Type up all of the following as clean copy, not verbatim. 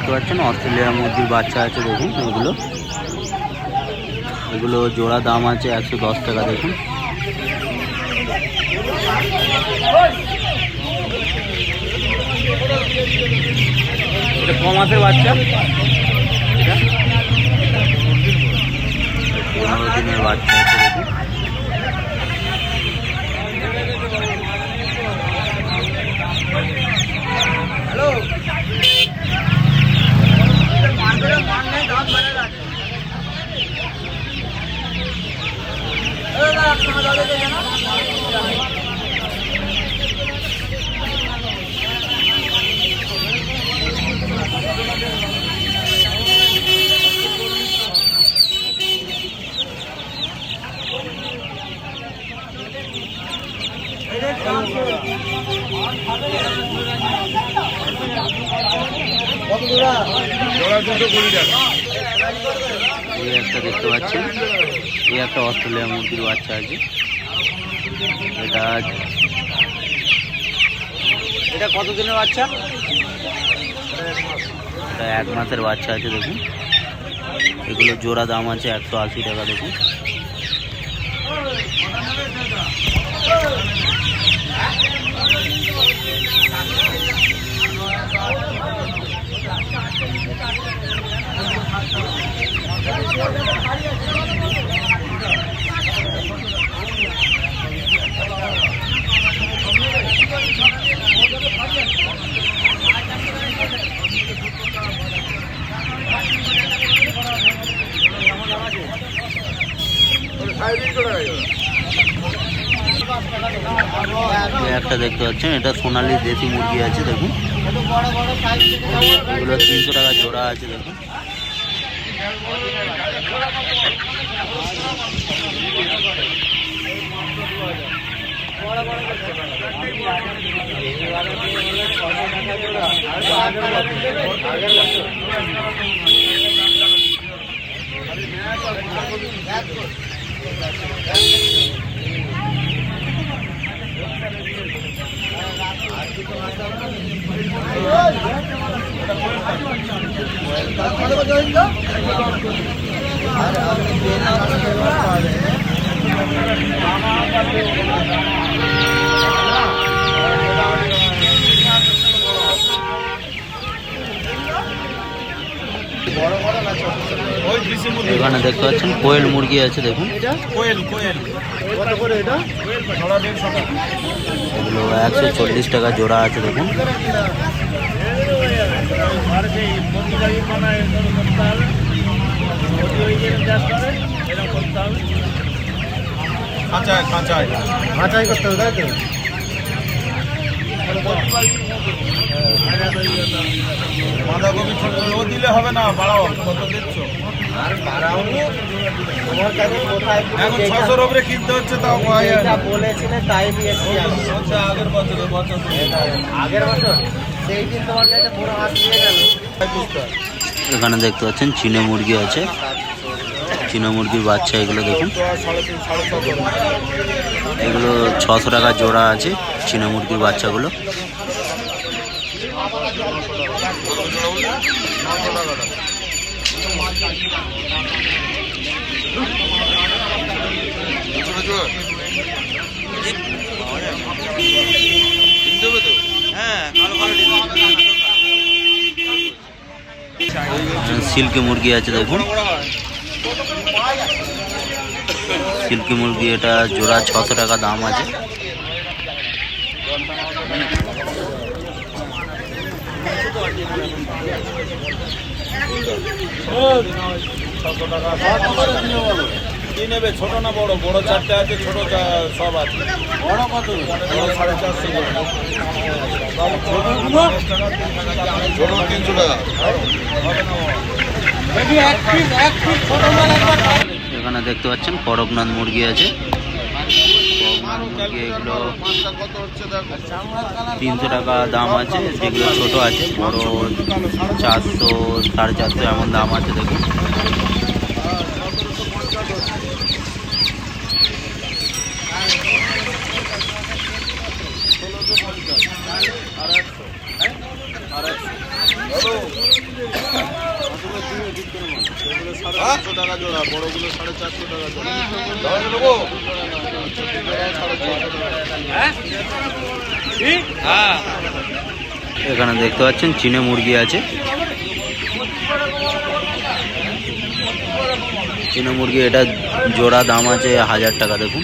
দেখতে পাচ্ছেন অস্ট্রেলিয়া মুরগির বাচ্চা আছে দেখুন। এগুলো জোড়া দাম আছে 110 টাকা। দেখুন এটা ক মাসের বাচ্চা? 15 দিনের বাচ্চা আছে দেখুন। এই একটা দেখতে পাচ্ছেন, এই একটা অস্ট্রেলিয়া মুরগির বাচ্চা আছে। এটা কত দিনের বাচ্চা? এটা 1 মাসের বাচ্চা আছে দেখুন। এগুলো জোড়া দাম আছে 180 টাকা। দেখুন একটা দেখতে পাচ্ছেন, এটা সোনালী দেশি মুরগি আছে দেখুন। এগুলো 300 টাকা জোড়া আছে দেখুন। এখানে দেখতে পাচ্ছেন কোয়েল মুরগি আছে দেখুন। এগুলো 140 টাকা জোড়া আছে দেখুন। কাঁচাই করতে হবে, তাই তো? বাঁধাকপি ছোট দিলে হবে না, বাড়াও। কত দিচ্ছ? আর বাড়াও তোমার কাছে কোথায়? এখন 600 রুপে কিনতে হচ্ছে, তাও বলেছিলে তাই দিয়েছি। আগের বছর সেই দিন তোমার কাছে পুরো হাত দিয়ে গেল। এখানে দেখতে পাচ্ছেন চীনা মুরগি আছে, চীনা মুরগির বাচ্চা। এগুলো দেখুন, এগুলো 600 টাকা জোড়া আছে চীনা মুরগির বাচ্চাগুলো। সিল্কি মুরগি আছে দেখুন। সিল্কি মুরগি এটা জোড়া 600 টাকা দাম আছে। কি নেবে, ছোট না বড়? বড় 4টে আছে, ছোট সব আছে। বড় কত? 450 টাকা। এখানে দেখতে পাচ্ছেন করকনাথ মুরগি আছে। মুরগি এগুলো 300 টাকা দাম আছে। যেগুলো ছোট আছে, বড় 400 450 এমন দাম আছে দেখুন। 450 টাকা জোড়া, বড়গুলো 450 টাকা জোড়া। এখানে দেখতে পাচ্ছেন চীনে মুরগি আছে। চীনে মুরগি এটা জোড়া দাম আছে 1000 টাকা। দেখুন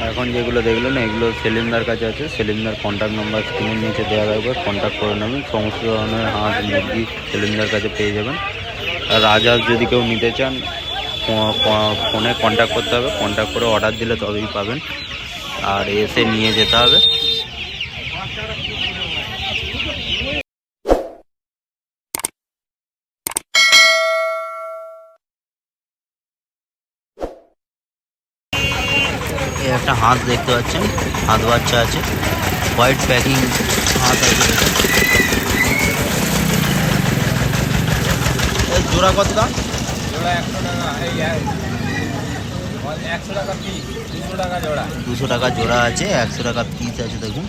এখন যেগুলো দেখলেন এগুলো সেলিমদার কাছে আছে। সেলিমদার কন্ট্যাক্ট নাম্বার স্ক্রিনের নিচে দেওয়া থাকবে, কন্ট্যাক্ট করে নেবেন। সমস্ত ধরনের হাঁস মুরগি সেলিমদার কাছে পেয়ে যাবেন। আর রাজহাঁস যদি কেউ নিতে চান ফোনে কন্ট্যাক্ট করতে হবে, কন্ট্যাক্ট করে অর্ডার দিলে তবেই পাবেন, আর এসে নিয়ে যেতে হবে। এই একটা হাঁস দেখতে পাচ্ছেন, হাঁস বাচ্চা আছে, হোয়াইট প্যাকিং হাঁস আছে। জোড়া কত দাম? জোড়া 100 টাকা। এই 100 টাকা পিস, 200 টাকা জোড়া। 200 টাকা জোড়া আছে, 100 টাকা পিস আছে। দেখুন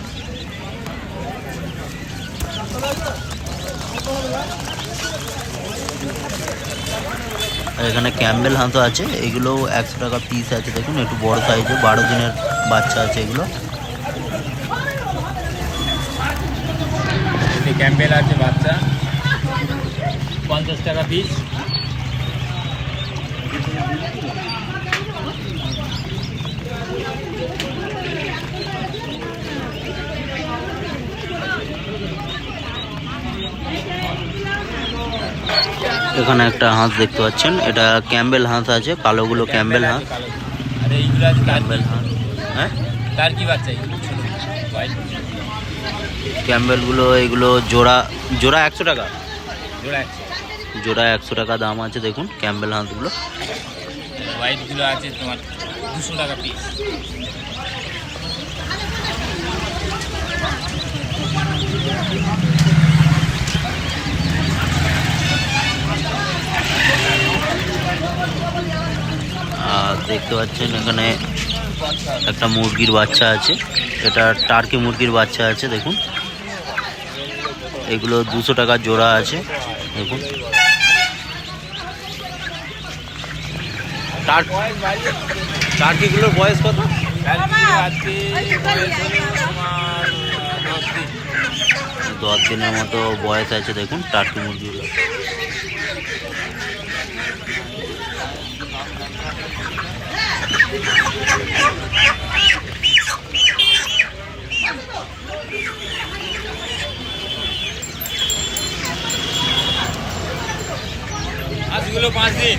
আর এখানে ক্যাম্বেল হাঁসও আছে, এগুলো 100 টাকা পিস আছে। দেখুন একটু বড় সাইজে, 12 দিনের বাচ্চা আছে এগুলো। ক্যাম্বেল আছে বাচ্চা, 50 টাকা পিস। এখানে একটা হাঁস দেখতে পাচ্ছেন, এটা ক্যাম্বেল হাঁস আছে, কালোগুলো ক্যাম্বেল হাঁস। আর এইগুলো আছে ক্যাম্বেল হাঁস, হ্যাঁ তার কি বাচ্চা? ক্যাম্বেলগুলো এগুলো জোড়া 100 টাকা। জোড়া 100। জোড়া 100 টাকা দাম আছে। দেখুন ক্যাম্বেল হাঁসগুলো। হোয়াইটগুলো আছে তোমার 200 টাকা পিস। আর দেখতে পাচ্ছেন এখানে একটা মুরগির বাচ্চা আছে, এটা টার্কি মুরগির বাচ্চা আছে। দেখুন এগুলো 200 টাকা জোড়া আছে। দেখুন টার্কিগুলোর বয়স কত? 10 দিনের মতো বয়স আছে। দেখুন টার্কি মুরগিগুলো। আজগুলো 5 দিন।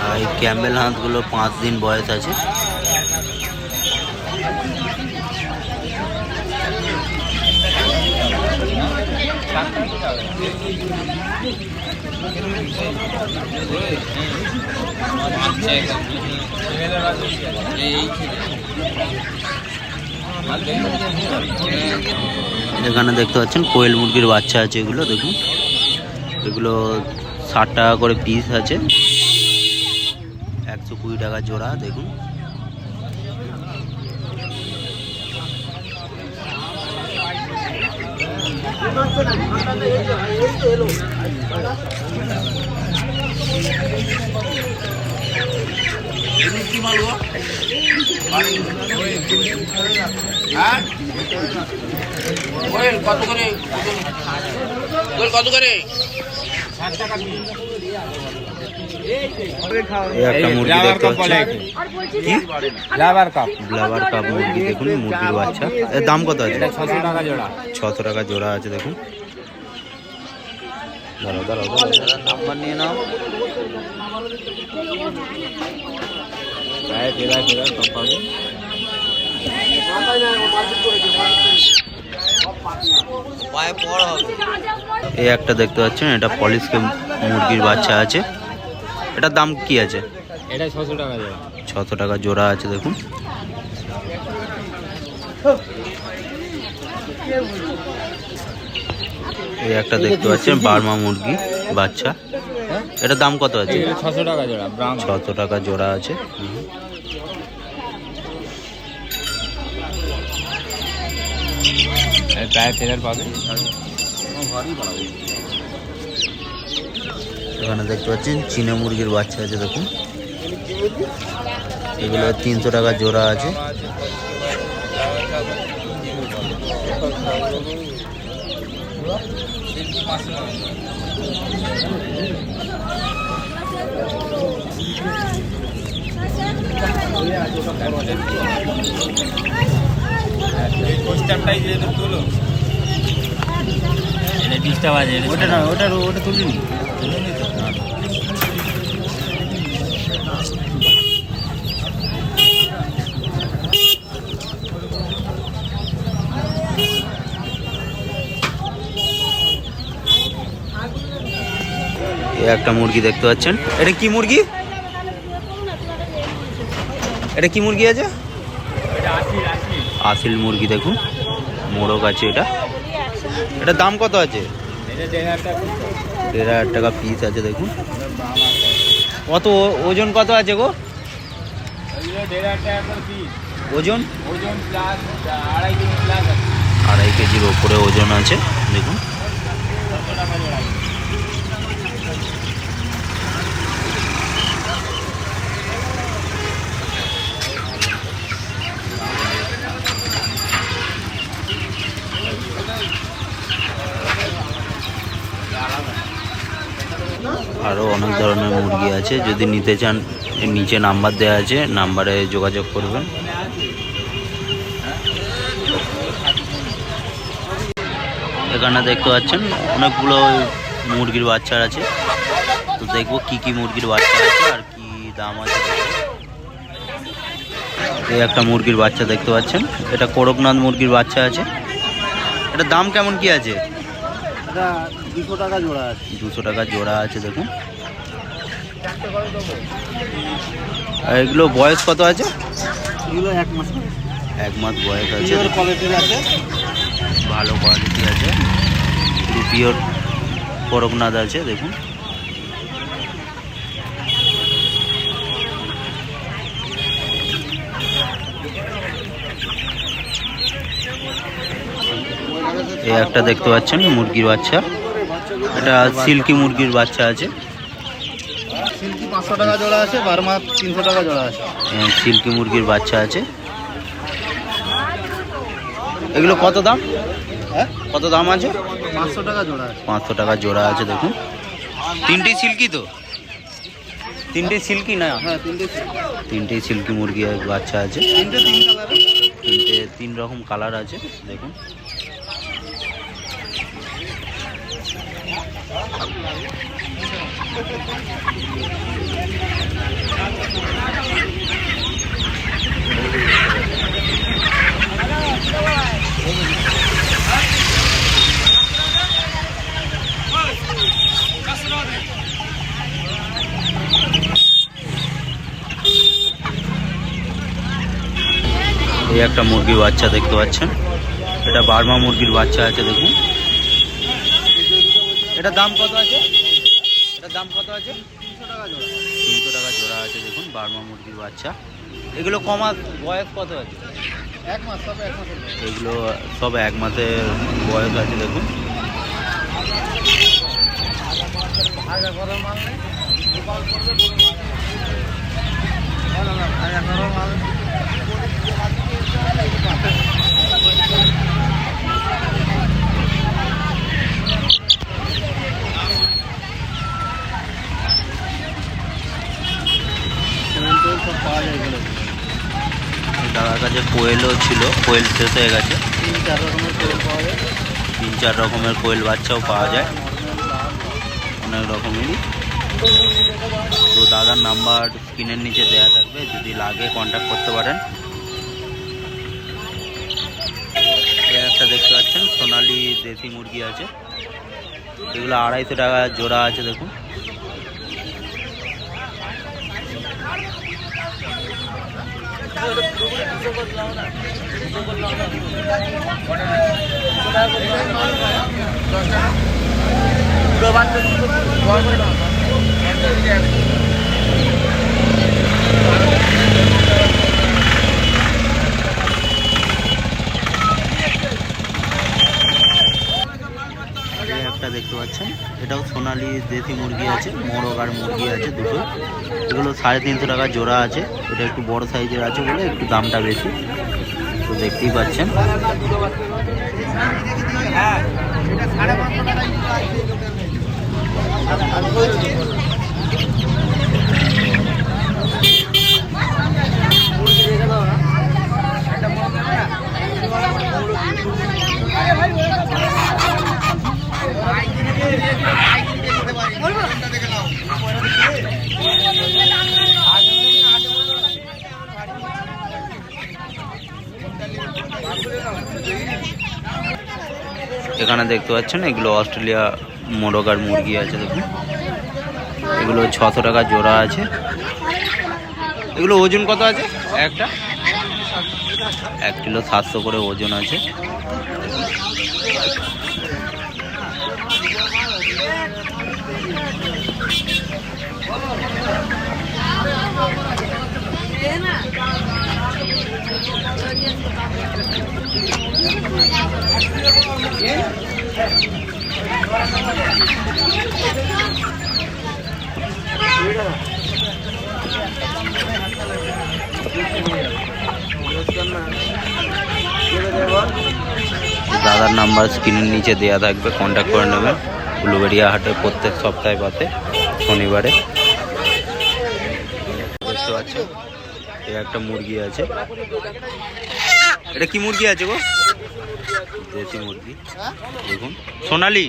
আর এই ক্যাম্বেল হাঁসগুলো 5 দিন বয়স আছে। এখানে দেখতে পাচ্ছেন কোয়েল মুরগির বাচ্চা আছে এগুলো। দেখুন এগুলো 60 টাকা করে পিস আছে, 120 টাকা জোড়া। দেখুন কত করে? কত করে? একটা মুরগি দেখতে পাচ্ছেন, কি লাভার কাপ। ব্লাবার কাপ মুরগি। দেখুন মুরগির বাচ্চা, এর দাম কত আছে? 600 টাকা জোড়া। 600 টাকা জোড়া আছে। দেখুন দাঁড়াও নাম্বার নিয়ে নাও। সব পাবে। এই একটা দেখতে পাচ্ছেন, এটা পলিশ মুরগির বাচ্চা আছে। এটার দাম কি আছে? এটা 600 টাকা জোড়া। 600 টাকা জোড়া আছে দেখুন। এই একটা দেখতে পাচ্ছেন বার্মা মুরগি বাচ্চা, এটার দাম কত আছে? 600 টাকা জোড়া। 600 টাকা জোড়া আছে। এখানে দেখতে পাচ্ছেন চীনা মুরগির বাচ্চা আছে দেখুন, এগুলো 300 টাকা জোড়া আছে। ওটা না, ওটা তুলিনি। একটা মুরগি দেখতে পাচ্ছেন, এটা কি মুরগি? এটা কি মুরগি আছে? আসিল মুরগি দেখুন, মোরগ আছে এটা। এটার দাম কত আছে? 1500 টাকা পিস আছে দেখুন। কত ওজন কত আছে গো? ওজন 2.5 কেজির ওপরে ওজন আছে দেখুন। আরও অনেক ধরনের মুরগি আছে, যদি নিতে চান এর নিচে নাম্বার দেওয়া আছে, নাম্বারে যোগাযোগ করবেন। এখানে দেখতে পাচ্ছেন অনেকগুলো মুরগির বাচ্চা আছে, তো দেখবো কি কি মুরগির বাচ্চা আছে আর কি দাম আছে। এই একটা মুরগির বাচ্চা দেখতে পাচ্ছেন, এটা করকনাথ মুরগির বাচ্চা আছে। এটা দাম কেমন কি আছে? এটা 200 টাকা জোড়া আছে। 200 টাকা জোড়া আছে দেখুন। আর এগুলো বয়স কত আছে? এগুলো 1 মাস। 1 মাস বয়স আছে। পিওর কোয়ালিটির আছে, ভালো কোয়ালিটি আছে, পিওর করকনাথ আছে দেখুন। এই একটা দেখতে পাচ্ছেন মুরগির বাচ্চা, এটা সিল্কি মুরগির বাচ্চা আছে। সিল্কি 500 টাকা জোড়া আছে, বার্মা 300 টাকা জোড়া আছে। সিল্কি মুরগির বাচ্চা আছে। এগুলো কত দাম? কত দাম আছে? 500 টাকা জোড়া আছে। 500 টাকা জোড়া আছে দেখুন। তিনটেই সিল্কি তো? তিনটেই সিল্কি না? হ্যাঁ, তিনটেই সিল্কি মুরগি বাচ্চা আছে। তিনটে 3 কালারের। তিনটে 3 রকম কালার আছে দেখুন। এই একটা মুরগির বাচ্চা দেখতে পাচ্ছেন, এটা বার্মা মুরগির বাচ্চা আছে দেখুন। এটার দাম কত আছে? এটার দাম কত আছে? 300 টাকা জোড়া। 300 টাকা জোড়া আছে দেখুন, বার্মা মুরগির বাচ্চা। এগুলো কমাস বয়স কত আছে? 1 মাস, সব 1 মাস। এগুলো সব 1 মাসের বয়স আছে দেখুন। আগে গরম মাল নেই, গোপাল করবে বলে না, আগে গরম মাল। দাদার কাছে কোয়েলও ছিল, কোয়েল শেষ হয়ে গেছে। 3-4 রকমের কোয়েল পাওয়া যায়। 3-4 রকমের কোয়েল বাচ্চাও পাওয়া যায়, অনেক রকমেরই। তো দাদার নাম্বার স্ক্রিনের নিচে দেওয়া থাকবে, যদি লাগে কন্ট্যাক্ট করতে পারেন। একটা দেখতে পাচ্ছেন সোনালি দেশি মুরগি আছে, এগুলো 250 টাকা জোড়া আছে দেখুন। একটা দেখতে পাচ্ছেন, এটাও সোনালি দেশি মুরগি আছে, মোরগ আর মুরগি আছে দুটো। এগুলো 350 টাকা জোড়া আছে। এটা একটু বড় সাইজের আছে বলে একটু দামটা বেশি, তো দেখতেই পাচ্ছেন। এখানে দেখতে পাচ্ছেন এগুলো অস্ট্রেলিয়া মোরগ আর মুরগি আছে। দেখুন এগুলো 600 টাকা জোড়া আছে। এগুলো ওজন কত আছে? একটা 1 কিলো 700 করে ওজন আছে। দাদার নাম্বার স্ক্রিনের নিচে দেওয়া থাকবে, কন্ট্যাক্ট করে নেবেন। উলুবেড়িয়া হাটে প্রত্যেক সপ্তাহে পাতে শনিবারে। দেখতে পাচ্ছেন এই একটা মুরগি আছে। এটা কি মুরগি আছে গো? দেশি মুরগি। দেখুন সোনালি,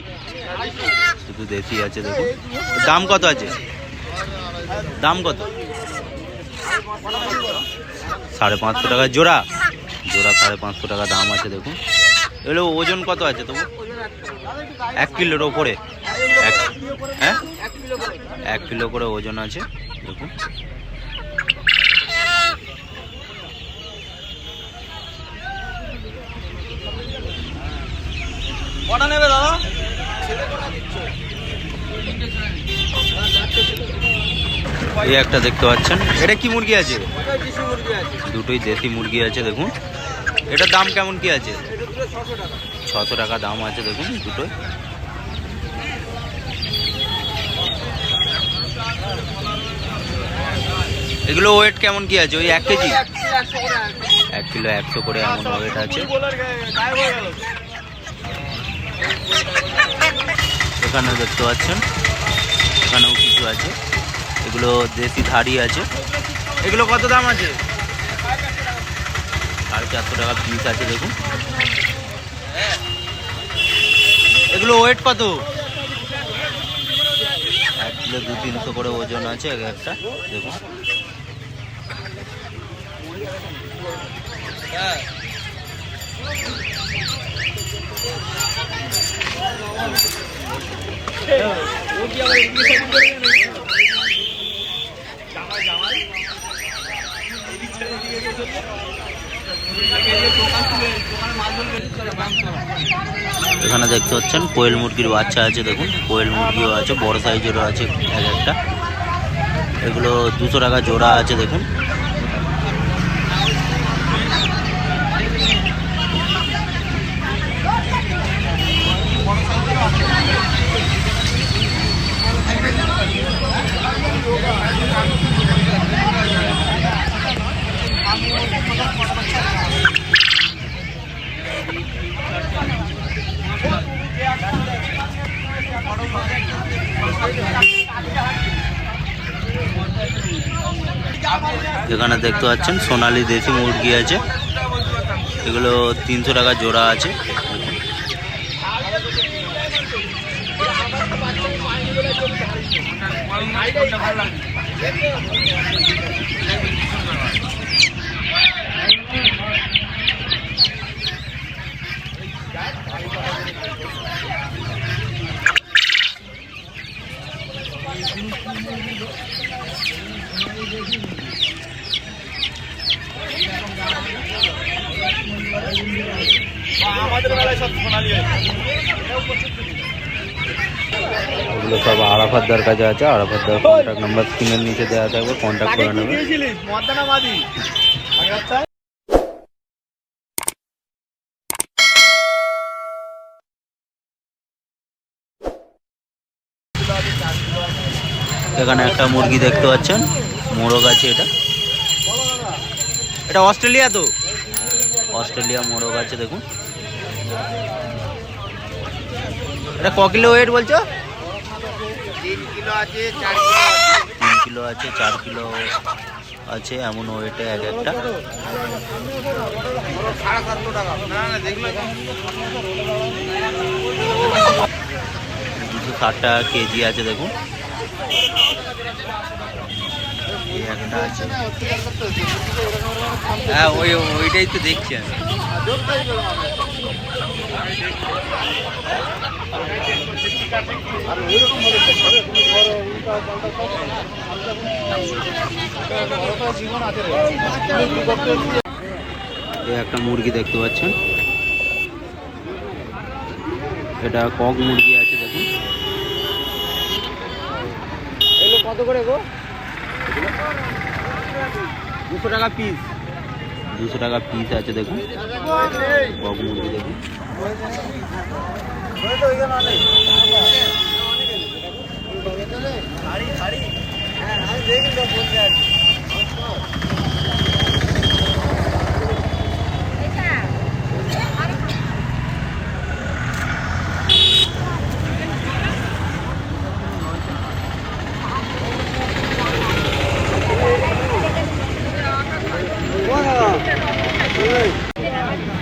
শুধু দেশি আছে। দেখুন দাম কত আছে? দাম কত? 550 টাকা জোড়া। জোড়া 550 টাকা দাম আছে। দেখুন এগুলো ওজন কত আছে তবু? 1 কিলোর ওপরে। হ্যাঁ 1 কিলো করে ওজন আছে। দেখুন কটা নেবে দাদা? এই একটা দেখতে পাচ্ছেন, এটা কি মুরগি আছে? দুটোই দেশি মুরগি আছে। দেখুন এটার দাম কেমন কি আছে? 600 টাকা দাম আছে। দেখুন দুটোই। এগুলো ওয়েট কেমন কি আছে? ওই 1 কেজি 1 কিলো 100 করে এমন ওয়েট আছে। এখানে দেখতে পাচ্ছেন, এখানেও কিছু আছে। এগুলো দেশি ধাড়ি আছে। এগুলো কত দাম আছে? 450 টাকা পিস আছে। দেখুন এগুলো ওয়েট কত? 1 কিলো 200-300 করে ওজন আছে এক একটা। দেখুন এখানে দেখতে পাচ্ছেন কোয়েল মুরগির বাচ্চা আছে। দেখুন কোয়েল মুরগিও আছে, বড় সাইজেরও আছে এক একটা। এগুলো 200 টাকা জোড়া আছে। দেখুন এখানে দেখতে পাচ্ছেন সোনালি দেশি মুরগি আছে। এগুলো 300 টাকা জোড়া আছে। সব সোনালি হয়েছে। এগুলো সব আরাফাতদার কাছে আছে। আরাফাতদার কন্ট্যাক্ট নাম্বার স্ক্রিনের নিচে দেওয়া থাকবে, কন্ট্যাক্ট করে নেবে। এখানে একটা মুরগি দেখতে পাচ্ছেন, মোরগ আছে। এটা এটা অস্ট্রেলিয়া, তো অস্ট্রেলিয়া মোরগ আছে দেখুন। এটা ক কিলো ওয়েট বলছো? 3 কিলো আছে, 4 3 কিলো আছে, 4 কিলো আছে, এমন ওয়েটে এক একটা। 750 টাকা। না না, দেখলো 260 টাকা কেজি আছে দেখুন। এই একটা আছে। হ্যাঁ, ওইটাই তো দেখছি আমি। এই একটা মুরগি দেখতে পাচ্ছেন, এটা কক মুরগি আছে দেখুন। এগুলো কত করে গো? 200 টাকা পিস। 200 টাকা পিস আছে দেখুন, কক মুরগি দেখুন।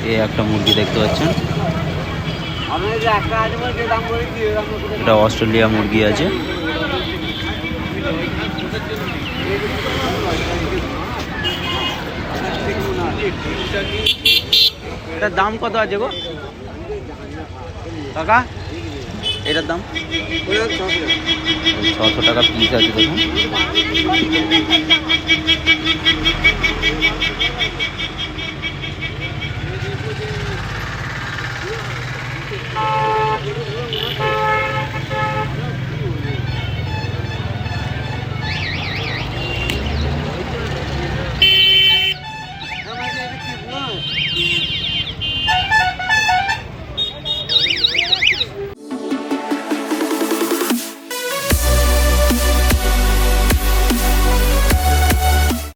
এই একটা মুরগি দেখতে পাচ্ছেন, এটা অস্ট্রেলিয়া মুরগি আছে। এটার দাম কত আছে গো কাকা? এটার দাম 600 টাকা পিস আছে দেখুন।